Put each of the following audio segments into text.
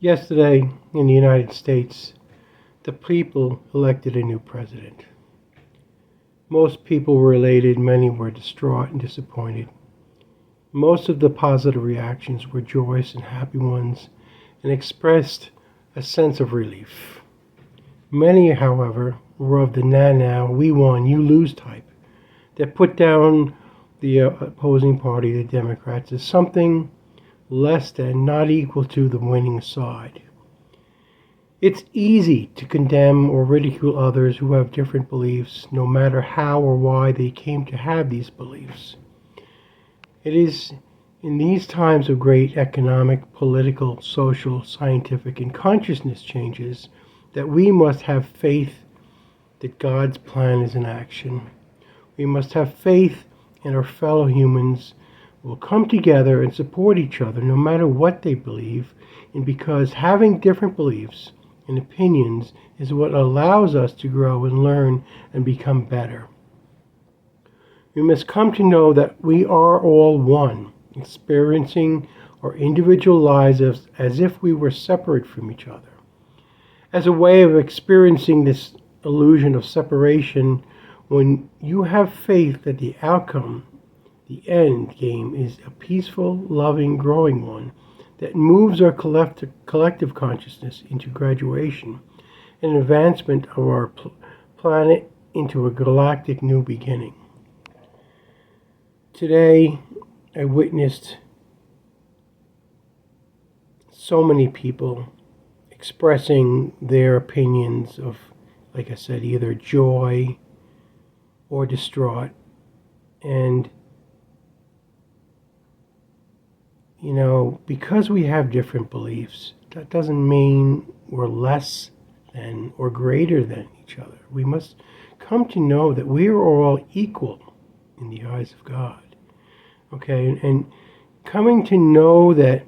Yesterday, in the United States, the people elected a new president. Most people were elated, many were distraught and disappointed. Most of the positive reactions were joyous and happy ones and expressed a sense of relief. Many, however, were of the now, we won, you lose type that put down the opposing party, the Democrats, as something less than, not equal to, the winning side. It's easy to condemn or ridicule others who have different beliefs, no matter how or why they came to have these beliefs. It is in these times of great economic, political, social, scientific, and consciousness changes that we must have faith that God's plan is in action. We must have faith in our fellow humans will come together and support each other no matter what they believe, and because having different beliefs and opinions is what allows us to grow and learn and become better. We must come to know that we are all one, experiencing our individual lives as if we were separate from each other. As a way of experiencing this illusion of separation, when you have faith that the outcome, the end game, is a peaceful, loving, growing one that moves our collective consciousness into graduation and advancement of our planet into a galactic new beginning. Today, I witnessed so many people expressing their opinions of, like I said, either joy or distraught. And because we have different beliefs, that doesn't mean we're less than or greater than each other. We must come to know that we are all equal in the eyes of God. Okay, and coming to know that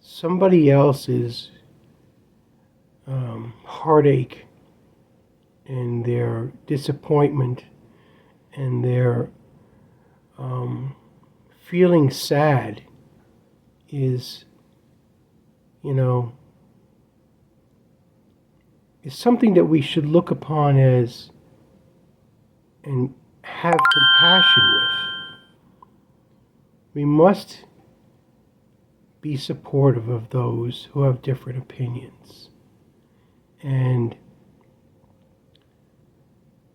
somebody else's heartache and their disappointment and their feeling sad is something that we should look upon as and have compassion with. We must be supportive of those who have different opinions. And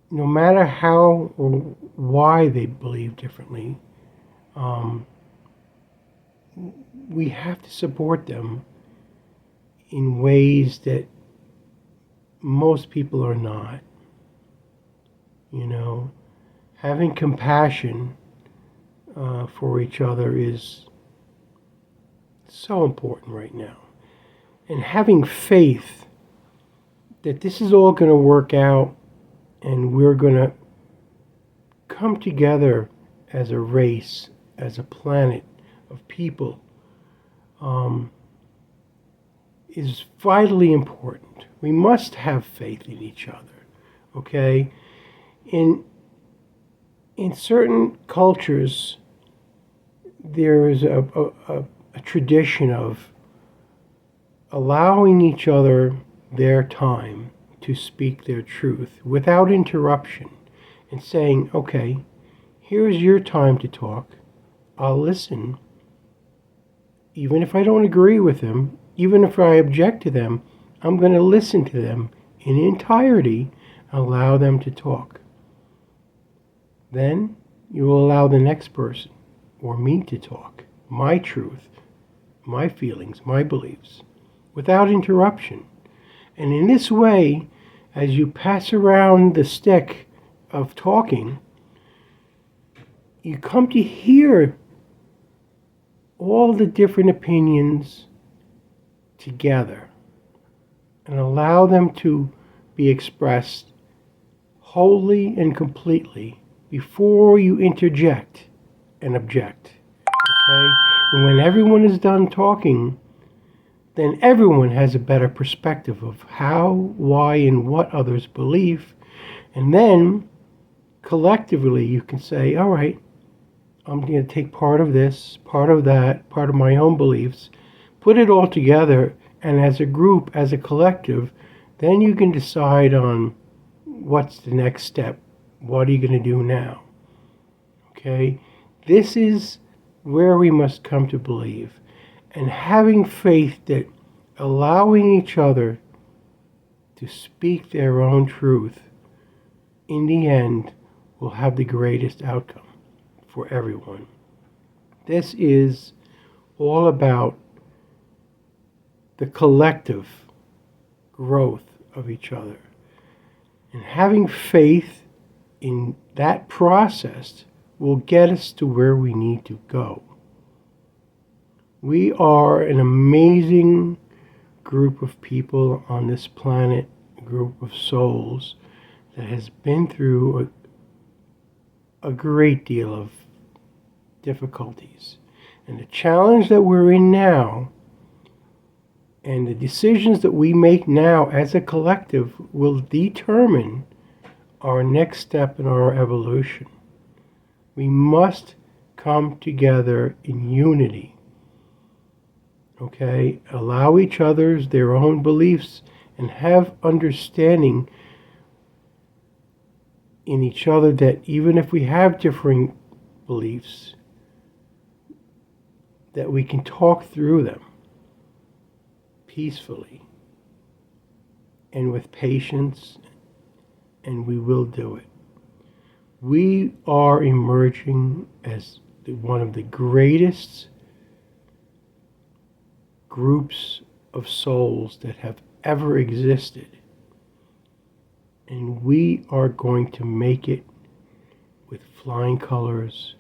no matter how or why they believe differently, we have to support them in ways that most people are not. Having compassion for each other is so important right now. And having faith that this is all going to work out and we're going to come together as a race, as a planet of people, is vitally important. We must have faith in each other, okay? In certain cultures, there is a tradition of allowing each other their time to speak their truth without interruption and saying, okay, here's your time to talk. I'll listen. Even if I don't agree with them, even if I object to them, I'm going to listen to them in entirety and allow them to talk. Then you will allow the next person or me to talk, my truth, my feelings, my beliefs, without interruption. And in this way, as you pass around the stick of talking, you come to hear all the different opinions together and allow them to be expressed wholly and completely before you interject and object. Okay? And when everyone is done talking, then everyone has a better perspective of how, why, and what others believe. And then, collectively, you can say, all right, I'm going to take part of this, part of that, part of my own beliefs, put it all together, and as a group, as a collective, then you can decide on what's the next step. What are you going to do now? Okay? This is where we must come to believe. And having faith that allowing each other to speak their own truth, in the end, will have the greatest outcome for everyone. This is all about the collective growth of each other. And having faith in that process will get us to where we need to go. We are an amazing group of people on this planet, a group of souls that has been through a great deal of difficulties. And the challenge that we're in now and the decisions that we make now as a collective will determine our next step in our evolution. We must come together in unity. Okay? Allow each other's their own beliefs and have understanding in each other that even if we have differing beliefs, that we can talk through them peacefully and with patience, and we will do it. We are emerging as one of the greatest groups of souls that have ever existed. And we are going to make it with flying colors